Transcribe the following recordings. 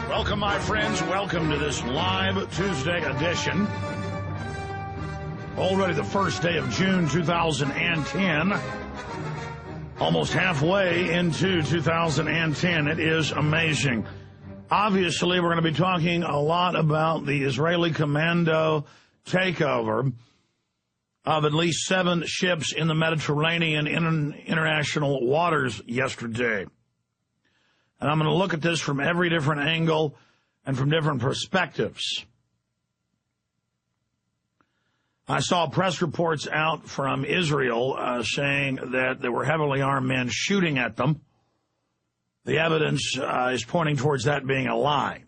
Welcome, my friends. Welcome to this live Tuesday edition. Already the first day of June 2010. Almost halfway into 2010. It is amazing. Obviously, we're going to be talking a lot about the Israeli commando takeover of at least 7 ships in the Mediterranean international waters yesterday. And I'm going to look at this from every different angle and from different perspectives. I saw press reports out from Israel saying that there were heavily armed men shooting at them. The evidence is pointing towards that being a lie.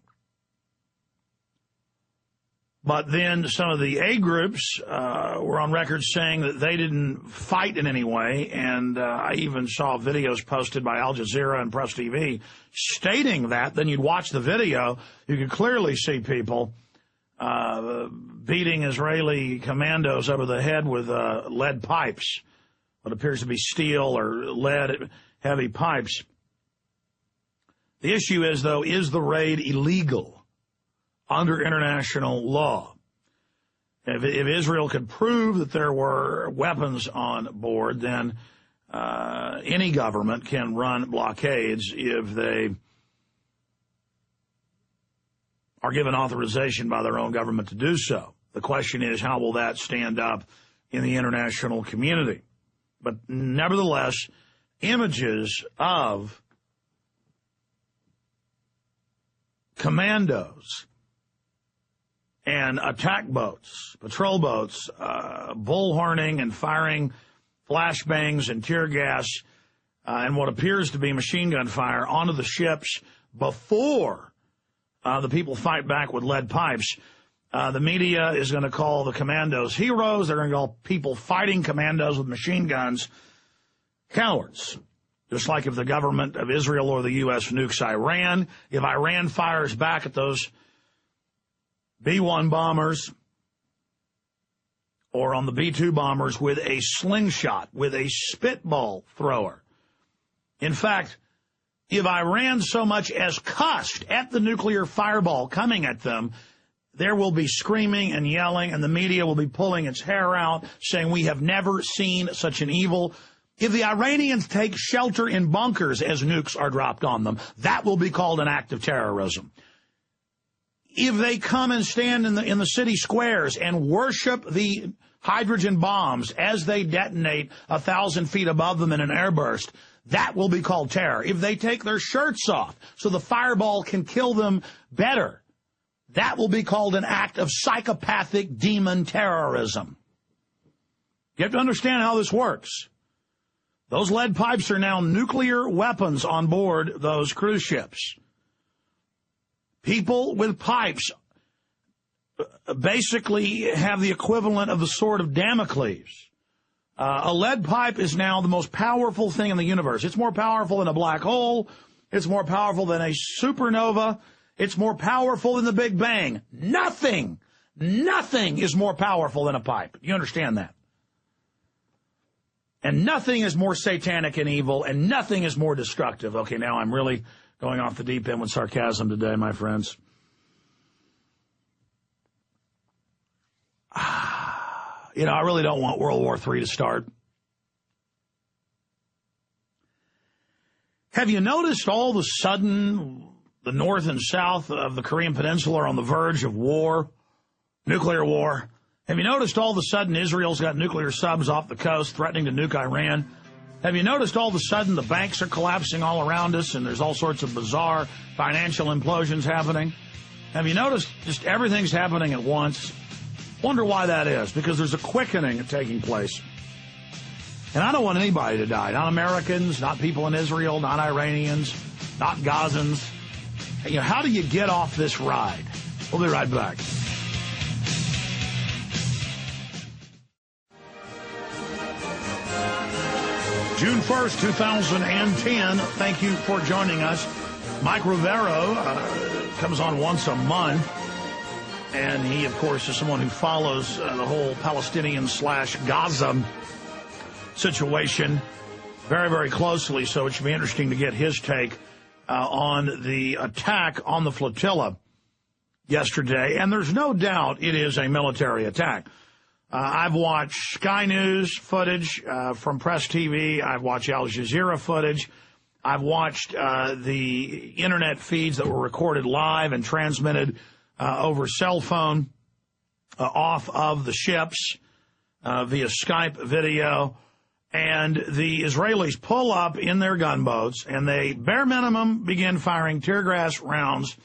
But then some of the A groups were on record saying that they didn't fight in any way, and I even saw videos posted by Al Jazeera and Press TV stating that. Then you'd watch the video, you could clearly see people beating Israeli commandos over the head with lead pipes, what appears to be steel or lead-heavy pipes. The issue is, though, is the raid illegal under international law? If Israel could prove that there were weapons on board, then any government can run blockades if they are given authorization by their own government to do so. The question is, how will that stand up in the international community? But nevertheless, images of commandos and attack boats, patrol boats, bullhorning and firing flashbangs and tear gas and what appears to be machine gun fire onto the ships before the people fight back with lead pipes. The media is going to call the commandos heroes. They're going to call people fighting commandos with machine guns cowards. Just like if the government of Israel or the U.S. nukes Iran, if Iran fires back at those B-1 bombers or on the B-2 bombers with a slingshot, with a spitball thrower. In fact, if Iran so much as cussed at the nuclear fireball coming at them, there will be screaming and yelling, and the media will be pulling its hair out, saying we have never seen such an evil. If the Iranians take shelter in bunkers as nukes are dropped on them, that will be called an act of terrorism. If they come and stand in the city squares and worship the hydrogen bombs as they detonate 1,000 feet above them in an airburst, that will be called terror. If they take their shirts off so the fireball can kill them better, that will be called an act of psychopathic demon terrorism. You have to understand how this works. Those lead pipes are now nuclear weapons on board those cruise ships. People with pipes basically have the equivalent of the sword of Damocles. A lead pipe is now the most powerful thing in the universe. It's more powerful than a black hole. It's more powerful than a supernova. It's more powerful than the Big Bang. Nothing is more powerful than a pipe. You understand that? And nothing is more satanic and evil, and nothing is more destructive. Okay, now I'm really going off the deep end with sarcasm today, my friends. You know, I really don't want World War III to start. Have you noticed all of a sudden the north and south of the Korean Peninsula are on the verge of war, nuclear war? Have you noticed all of a sudden Israel's got nuclear subs off the coast threatening to nuke Iran? Have you noticed all of a sudden the banks are collapsing all around us and there's all sorts of bizarre financial implosions happening? Have you noticed just everything's happening at once? Wonder why that is, because there's a quickening taking place. And I don't want anybody to die, not Americans, not people in Israel, not Iranians, not Gazans. You know, how do you get off this ride? We'll be right back. June 1st, 2010. Thank you for joining us. Mike Rivero comes on once a month. And he, of course, is someone who follows the whole Palestinian/Gaza situation very, very closely. So it should be interesting to get his take on the attack on the Flotilla yesterday, and there's no doubt it is a military attack. I've watched Sky News footage from Press TV. I've watched Al Jazeera footage. I've watched the internet feeds that were recorded live and transmitted over cell phone off of the ships via Skype video. And the Israelis pull up in their gunboats, and they, bare minimum, begin firing tear gas rounds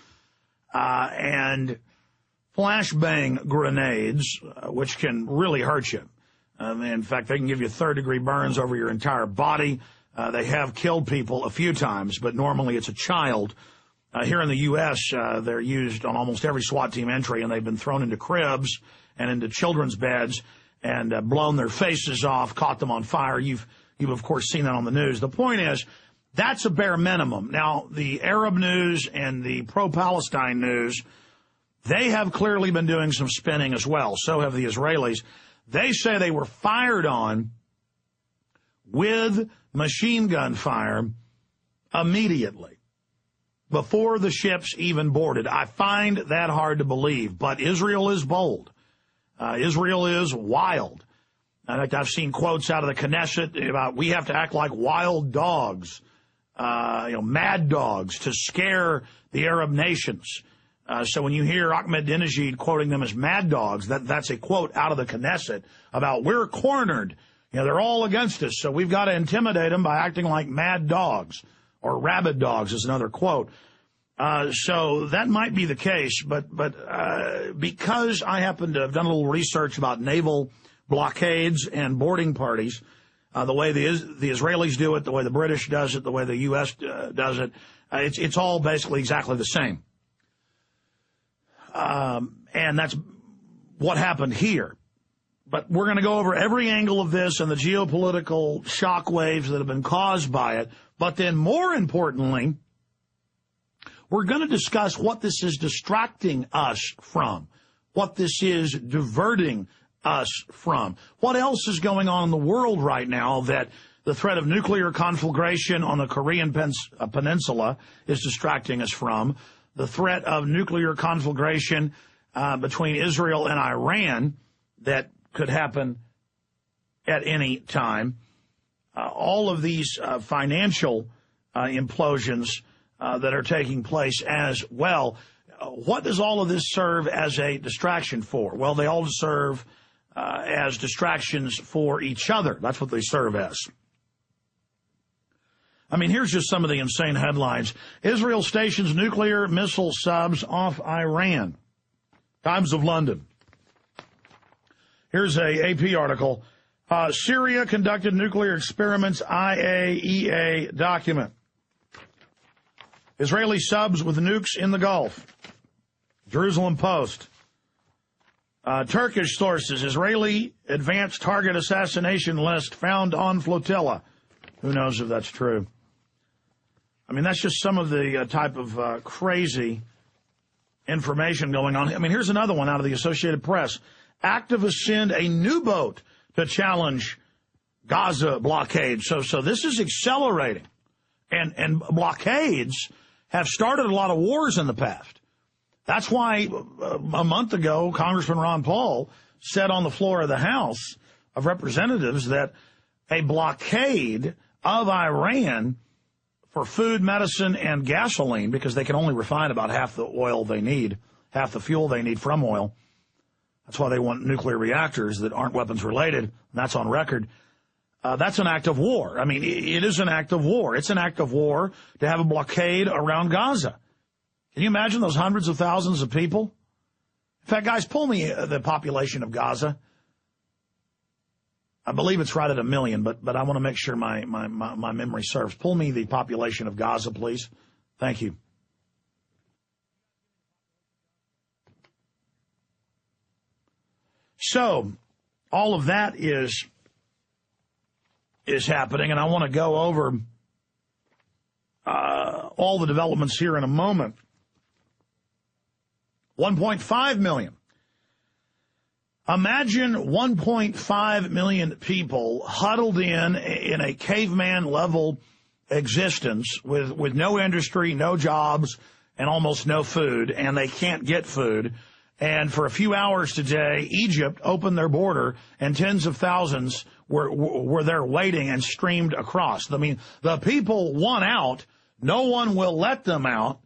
and flashbang grenades, which can really hurt you. In fact, they can give you third-degree burns over your entire body. They have killed people a few times, but normally it's a child. Here in the U.S., they're used on almost every SWAT team entry, and they've been thrown into cribs and into children's beds and blown their faces off, caught them on fire. You've of course seen that on the news. The point is, that's a bare minimum. Now, the Arab news and the pro-Palestine news, they have clearly been doing some spinning as well. So have the Israelis. They say they were fired on with machine gun fire immediately, before the ships even boarded. I find that hard to believe, but Israel is bold. Israel is wild. In fact, I've seen quotes out of the Knesset about we have to act like wild dogs, mad dogs, to scare the Arab nations. So when you hear Ahmadinejad quoting them as mad dogs, that's a quote out of the Knesset about we're cornered. They're all against us, so we've got to intimidate them by acting like mad dogs, or rabid dogs is another quote. So that might be the case, but because I happen to have done a little research about naval blockades and boarding parties, the way the Israelis do it, the way the British does it, the way the U.S. does it, it's all basically exactly the same. And that's what happened here. But we're going to go over every angle of this and the geopolitical shockwaves that have been caused by it. But then more importantly, we're going to discuss what this is distracting us from, what this is diverting us from. What else is going on in the world right now that the threat of nuclear conflagration on the Korean peninsula is distracting us from, the threat of nuclear conflagration between Israel and Iran that could happen at any time, all of these financial implosions that are taking place as well. What does all of this serve as a distraction for? Well, they all serve as distractions for each other. That's what they serve as. I mean, here's just some of the insane headlines. Israel stations nuclear missile subs off Iran. Times of London. Here's a AP article. Syria conducted nuclear experiments, IAEA document. Israeli subs with nukes in the Gulf. Jerusalem Post. Turkish sources, Israeli advanced target assassination list found on Flotilla. Who knows if that's true? I mean, that's just some of the type of crazy information going on. I mean, here's another one out of the Associated Press. Activists send a new boat to challenge Gaza blockade. So this is accelerating. And blockades have started a lot of wars in the past. That's why a month ago, Congressman Ron Paul said on the floor of the House of Representatives that a blockade of Iran for food, medicine, and gasoline, because they can only refine about half the oil they need, half the fuel they need from oil. That's why they want nuclear reactors that aren't weapons related. And that's on record. That's an act of war. I mean, it is an act of war. It's an act of war to have a blockade around Gaza. Can you imagine those hundreds of thousands of people? In fact, guys, pull me the population of Gaza. I believe it's right at 1 million, but I want to make sure my memory serves. Pull me the population of Gaza, please. Thank you. So, all of that is happening, and I want to go over all the developments here in a moment. 1.5 million. Imagine 1.5 million people huddled in a caveman-level existence with no industry, no jobs, and almost no food, and they can't get food. And for a few hours today, Egypt opened their border, and tens of thousands were there waiting and streamed across. I mean, the people want out. No one will let them out.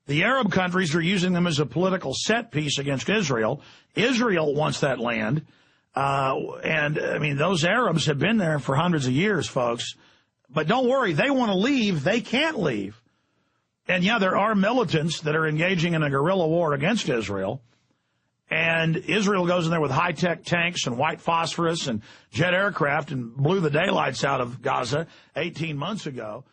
The Arab countries are using them as a political set piece against Israel. Israel wants that land. And, I mean, those Arabs have been there for hundreds of years, folks. But don't worry, they want to leave. They can't leave. And, yeah, there are militants that are engaging in a guerrilla war against Israel. And Israel goes in there with high-tech tanks and white phosphorus and jet aircraft and blew the daylights out of Gaza 18 months ago.